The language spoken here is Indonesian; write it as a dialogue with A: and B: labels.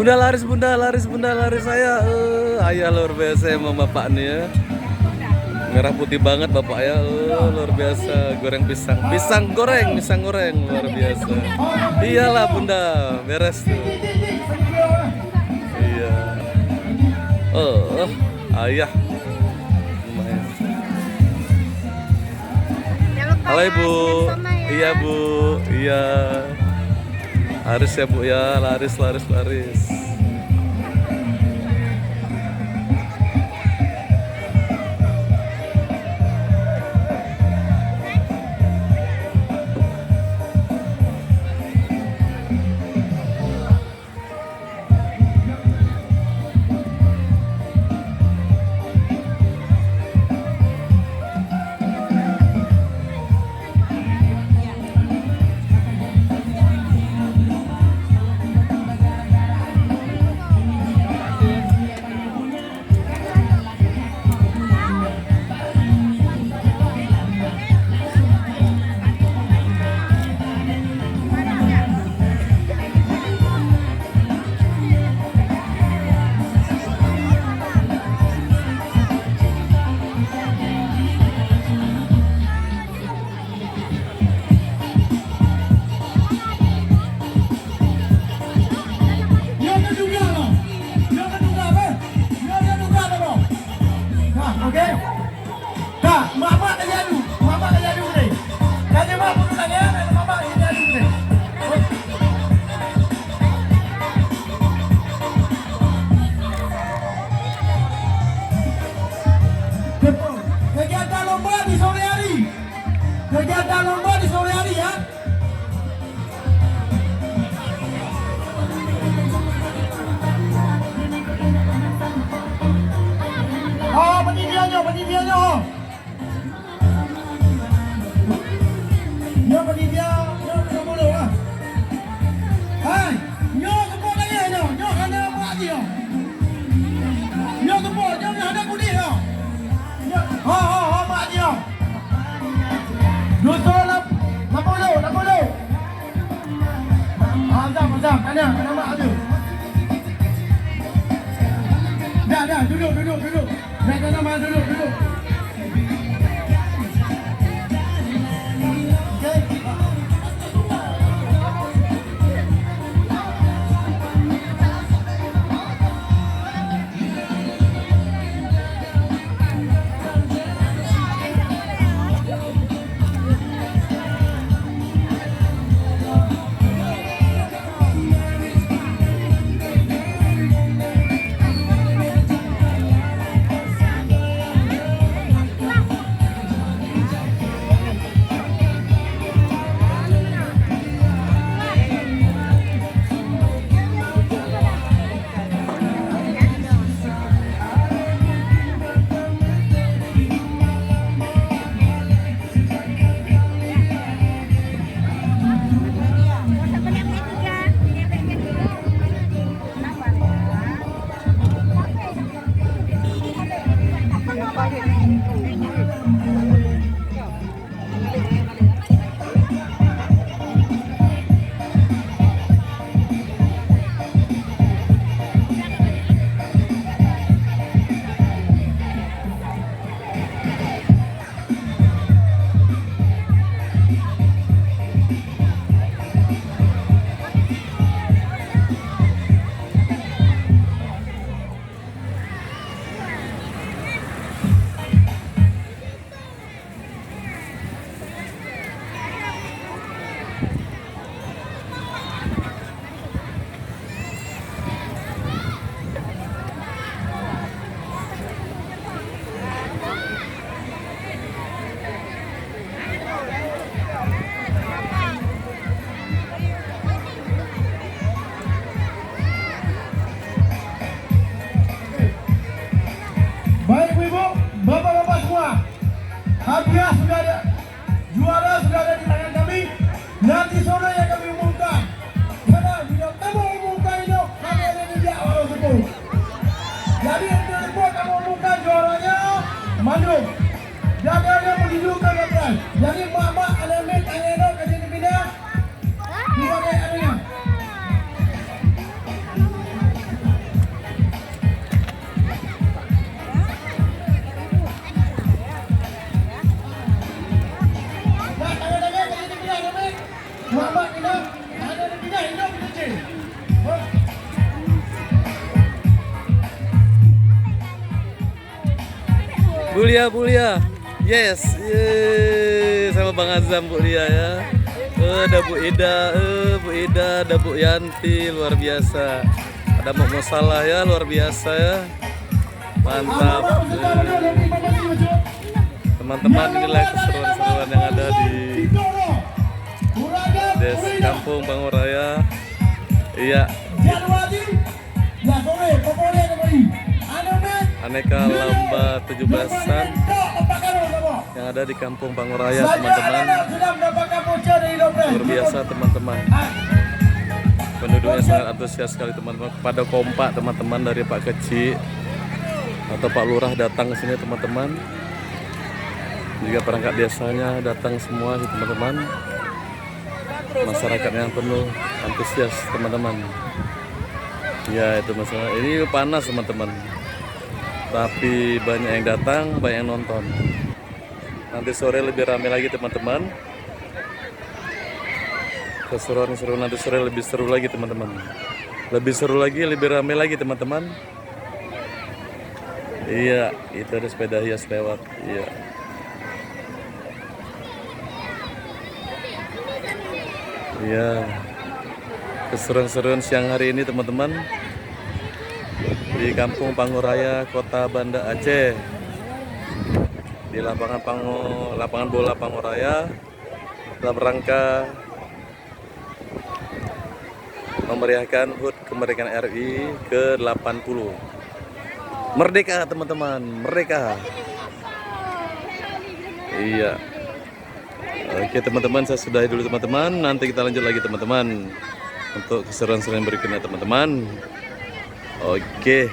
A: Bunda laris saya. Ayah luar biasa emang bapak nih ya. Merah putih banget bapak ya. Luar biasa. Goreng pisang goreng luar biasa. Iyalah Bunda, beres tuh. Iya. Ayah. Lumayan. Halo Ibu. Iya Bu. Iya. Laris ya Bu ya, laris.
B: Kegiatan lomba di sore hari ya. Pendidikannya. Nyo pendidikan, nyo mulu lah. Hai, nyo kepok lagi nyo ada apa lagi nyo? Nyo kepok, nyo ada kudi nyo. Mak lagi nyo. Dusur 60. Azam, kena mak tu. Dah, duduk. Dah kena mak duduk. Hadiah sudah ada, juara sudah ada di tangan kami. Nanti sore yang kami umumkan. Karena bila kamu umumkan itu, kami ada di awal tersebut. Jadi untuk kamu umumkan juaranya, Bandung. Jaganya menunjukkan kebenaran. Jadi mama ada met tanya dong ke sini pindah. Dipakai anunya.
A: Bulia. Yes. Yeay. Sama Bang Azam Bulia ya. Ada Bu Ida, ada Bu Yanti, luar biasa. Ada Mo Salah ya, luar biasa ya. Mantap. Teman-teman, inilah keseruan-keseruan yang ada di Des Kampung Panguraya. Iya. Aneka lomba 17-an yang ada di Kampung Panguraya, teman-teman. Luar biasa, teman-teman. Penduduknya sangat antusias sekali, teman-teman. Pada kompak, teman-teman, dari Pak Kecil atau Pak Lurah datang ke sini, teman-teman. Juga perangkat desanya datang semua, teman-teman. Masyarakatnya penuh antusias, teman-teman. Ya, itu masalah. Ini panas, teman-teman. Tapi banyak yang datang, banyak yang nonton. Nanti sore lebih ramai lagi, teman-teman. Keseruan nanti sore lebih seru lagi, teman-teman. Lebih seru lagi, lebih ramai lagi, teman-teman. Iya, itu ada sepeda hias lewat. Iya. Iya. Keseruan-seruan siang hari ini, teman-teman. Di Kampung Panguraya, Kota Banda Aceh, di lapangan bola Panguraya, dalam rangka memeriahkan HUT kemerdekaan RI ke-80. Merdeka, teman-teman, merdeka. Iya. Oke, teman-teman, saya sudahi dulu, teman-teman. Nanti kita lanjut lagi, teman-teman, untuk keseruan-seruan berikutnya, teman-teman. Oke.